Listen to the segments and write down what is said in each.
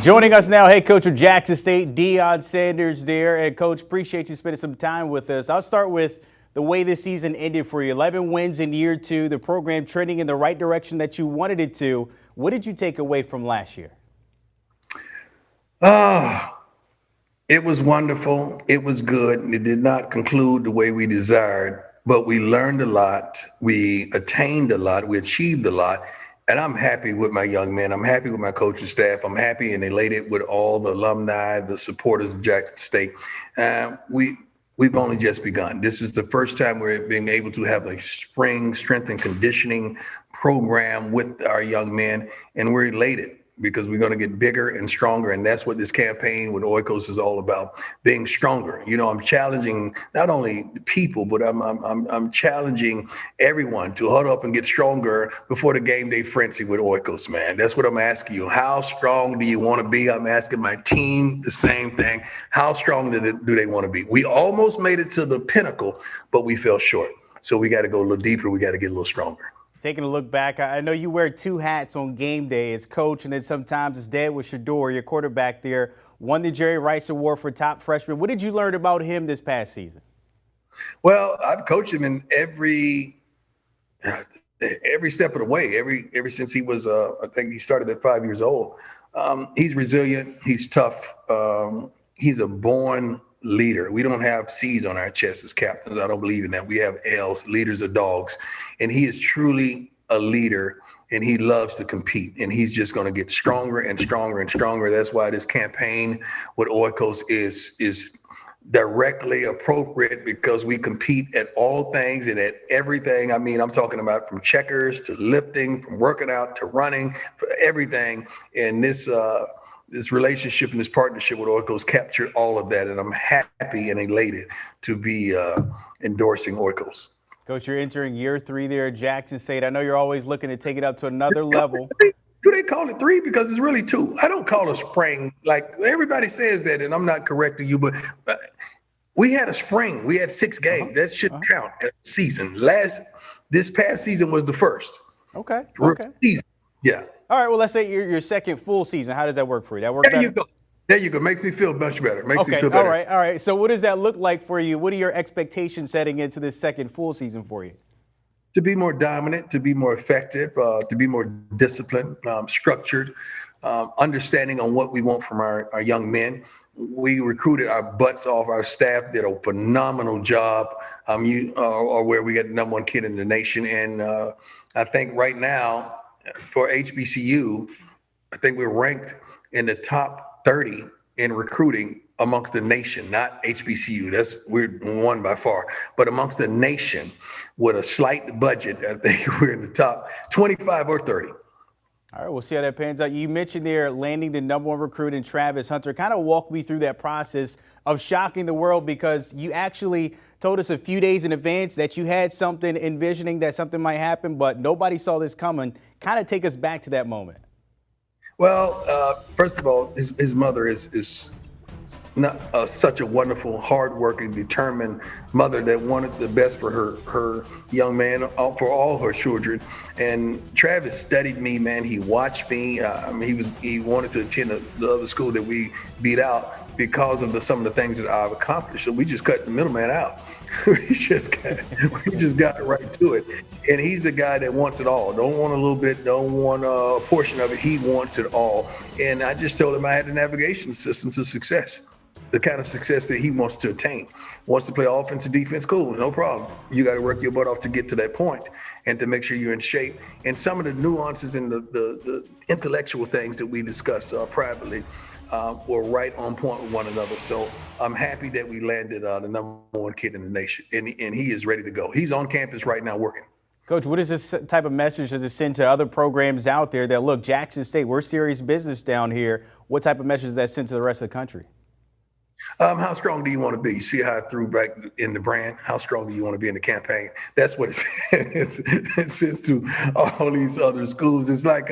Joining us now, head coach of Jackson State, Deion Sanders there. And Coach, appreciate you spending some time with us. I'll start with the way this season ended for you. 11 wins in year two, the program trending in the right direction that you wanted it to. What did you take away from last year? It was wonderful. It was good. It did not conclude the way we desired, but we learned a lot. We attained a lot. We achieved a lot. And I'm happy with my young men. I'm happy with my coaching staff. I'm happy and elated with all the alumni, the supporters of Jackson State. We've only just begun. This is the first time we're being able to have a spring strength and conditioning program with our young men, and we're elated because we're going to get bigger and stronger. And that's what this campaign with Oikos is all about, being stronger. You know, I'm challenging not only the people, but I'm challenging everyone to huddle up and get stronger before the game day frenzy with Oikos, man. That's what I'm asking you. How strong do you want to be? I'm asking my team the same thing. How strong do they want to be? We almost made it to the pinnacle, but we fell short. So we got to go a little deeper. We got to get a little stronger. Taking a look back, I know you wear two hats on game day. It's coach, and then sometimes it's dad with Shador, your quarterback there. Won the Jerry Rice Award for top freshman. What did you learn about him this past season? Well, I've coached him in every step of the way. Ever since he was, I think he started at 5 years old. He's resilient. He's tough. He's a born leader. We don't have C's on our chests as captains. I don't believe in that. We have L's. Leaders are dogs. And he is truly a leader, and he loves to compete. And he's just going to get stronger and stronger and stronger. That's why this campaign with Oikos is directly appropriate, because we compete at all things and at everything. I mean, I'm talking about from checkers to lifting, from working out to running, for everything. And this relationship and this partnership with Oikos captured all of that, and I'm happy and elated to be endorsing Oikos. Coach, you're entering year three there at Jackson State. I know you're always looking to take it up to another level. Do they call it three? Because it's really two. I don't call it spring. Like everybody says that, and I'm not correcting you, but we had a spring. We had 6 games. That should count as a season. This past season was the first. Okay. Season. Yeah. All right, well, let's say your second full season. How does that work for you? That work There better? you go. There you go. Makes me feel much better. Makes me feel All better. right. So what does that look like for you? What are your expectations setting into this second full season for you? To be more dominant, to be more effective, to be more disciplined, structured, understanding on what we want from our young men. We recruited our butts off. Our staff did a phenomenal job. You are where we got the #1 kid in the nation. And I think right now for HBCU, I think we're ranked in the top 30 in recruiting amongst the nation, not HBCU. We're one by far, but amongst the nation with a slight budget, I think we're in the top 25 or 30. All right, we'll see how that pans out. You mentioned there landing the #1 recruit in Travis Hunter. Kind of walk me through that process of shocking the world, because you actually told us a few days in advance that you had something envisioning that something might happen, but nobody saw this coming. Kind of take us back to that moment. Well, first of all, his mother is not such a wonderful, hardworking, determined mother that wanted the best for her young man, for all her children. And Travis studied me, man. He watched me. He wanted to attend the other school that we beat out because of some of the things that I've accomplished. So we just cut the middleman out. we just got right to it. And he's the guy that wants it all. Don't want a little bit, don't want a portion of it. He wants it all. And I just told him I had the navigation system to success. The kind of success that he wants to attain. Wants to play offense and defense, cool, no problem. You got to work your butt off to get to that point and to make sure you're in shape. And some of the nuances and the intellectual things that we discuss privately were right on point with one another. So I'm happy that we landed the #1 kid in the nation, and he is ready to go. He's on campus right now working. Coach, what is this type of message does it send to other programs out there that, look, Jackson State, we're serious business down here? What type of message does that send to the rest of the country? How strong do you want to be? See how I threw back in the brand? How strong do you want to be in the campaign? That's what it says to all these other schools. It's like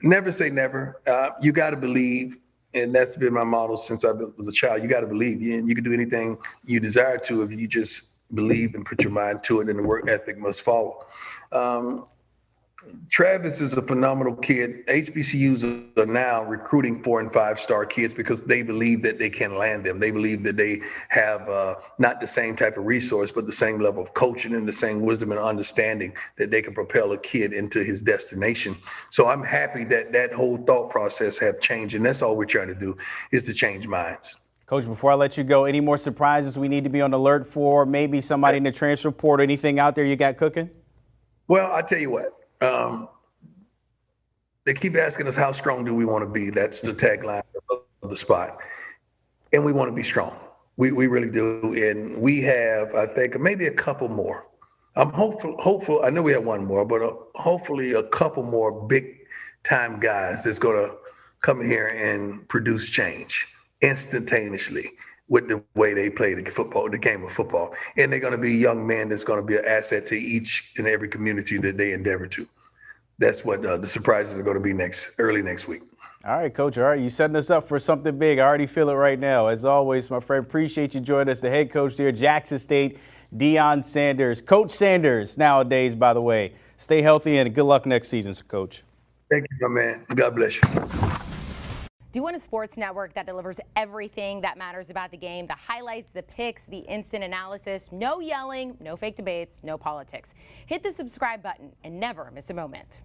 never say never. You got to believe, and that's been my motto since I was a child. You got to believe, and you can do anything you desire to if you just believe and put your mind to it, and the work ethic must follow. Travis is a phenomenal kid. HBCUs are now recruiting 4 and 5 star kids because they believe that they can land them. They believe that they have not the same type of resource, but the same level of coaching and the same wisdom and understanding that they can propel a kid into his destination. So I'm happy that that whole thought process have changed, and that's all we're trying to do is to change minds. Coach, before I let you go, any more surprises we need to be on alert for? Maybe somebody in the transfer portal, anything out there you got cooking? Well, I tell you what. They keep asking us how strong do we want to be. That's the tagline of the spot. And we want to be strong. We really do. And we have, I think, maybe a couple more. I'm hopeful. I know we have one more, but hopefully a couple more big time guys that's going to come here and produce change instantaneously with the way they play the game of football. And they're going to be young men that's going to be an asset to each and every community that they endeavor to. That's what the surprises are going to be early next week. All right, Coach. All right, you're setting us up for something big. I already feel it right now. As always, my friend, appreciate you joining us. The head coach there, Jackson State, Deion Sanders. Coach Sanders nowadays, by the way. Stay healthy and good luck next season, Coach. Thank you, my man. God bless you. Do you want a sports network that delivers everything that matters about the game? The highlights, the picks, the instant analysis, no yelling, no fake debates, no politics. Hit the subscribe button and never miss a moment.